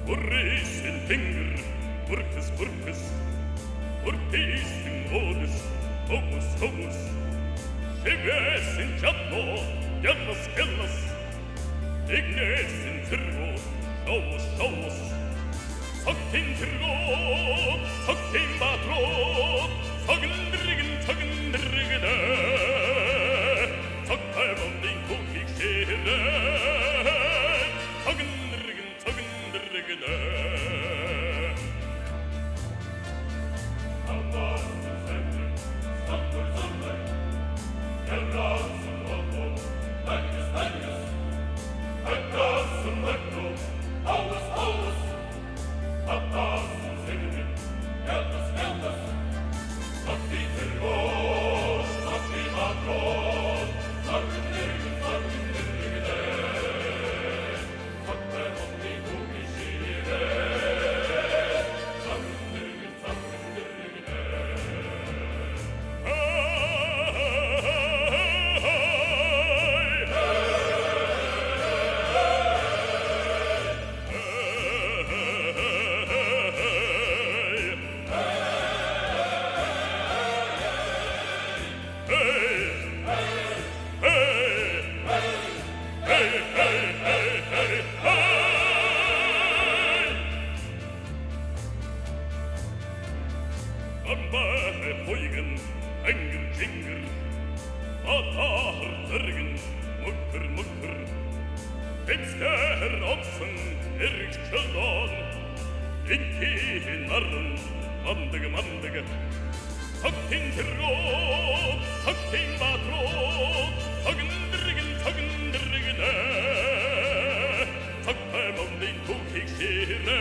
Urrisin finger, urkes, urkes, urtisin odus, homus, homus. Shivesin jatno, jallas, jallas. Ignesin tirgo, showus, showus. Soktin tirgo, soktin batro, sogndrigen, sogndrigene. Soktarmon din kokik skjere, sogndrigen, sogndrigene. Sogndrigen, sogndrigene. Sogtarmon din kokik skjere,